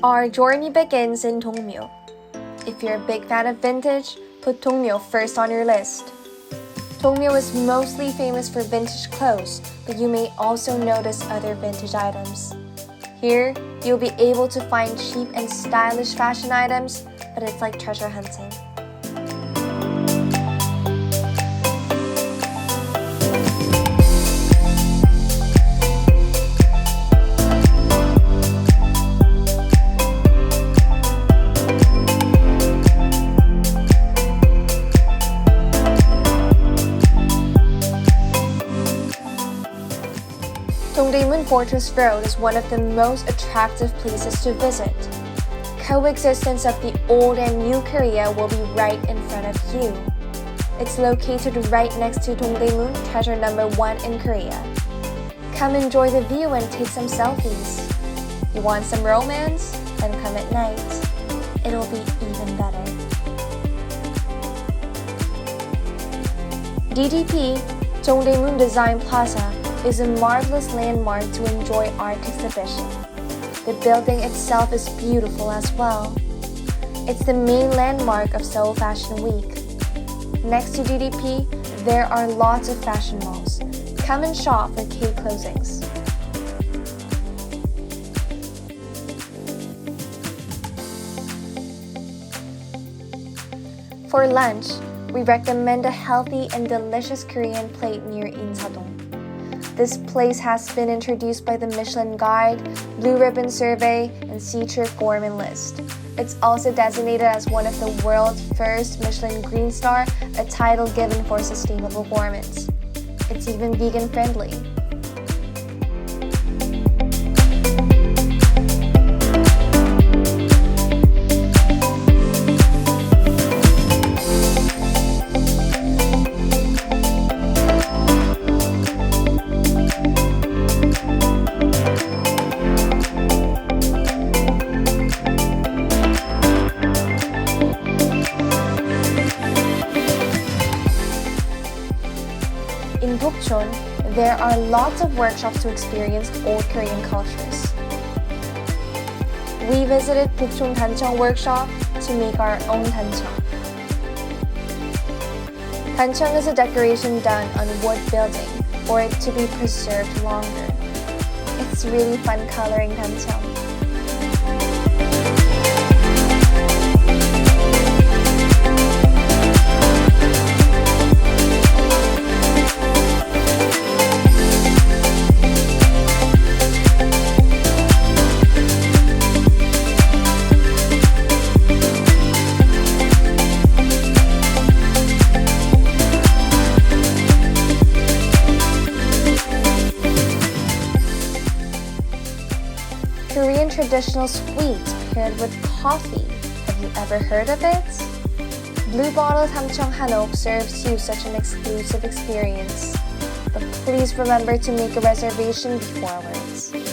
Our journey begins in Dongmyo. If you're a big fan of vintage, put Dongmyo first on your list. Dongmyo is mostly famous for vintage clothes, but you may also notice other vintage items. Here, you'll be able to find cheap and stylish fashion items, but it's like treasure hunting. Dongdaemun Fortress Road is one of the most attractive places to visit. Coexistence of the old and new Korea will be right in front of you. It's located right next to Dongdaemun, treasure number 1 in Korea. Come enjoy the view and take some selfies. You want some romance? Then come at night. It'll be even better. DDP, Dongdaemun Design Plaza, is a marvelous landmark to enjoy art exhibition. The building itself is beautiful as well. It's the main landmark of Seoul Fashion Week. Next to DDP, there are lots of fashion malls. Come and shop for K closings. For lunch, we recommend a healthy and delicious Korean plate near Insadong. This place has been introduced by the Michelin Guide, Blue Ribbon Survey, and Sea-Trip Gourmet List. It's also designated as one of the world's first Michelin Green Star, a title given for sustainable gourmets. It's even vegan-friendly. In Bukchon, there are lots of workshops to experience old Korean cultures. We visited Bukchon Dancheong workshop to make our own dancheong. Dancheong is a decoration done on wood building for it to be preserved longer. It's really fun coloring dancheong. Korean traditional sweets paired with coffee. Have you ever heard of it? Blue Bottle Dancheong Hanok serves you such an exclusive experience. But please remember to make a reservation beforehand.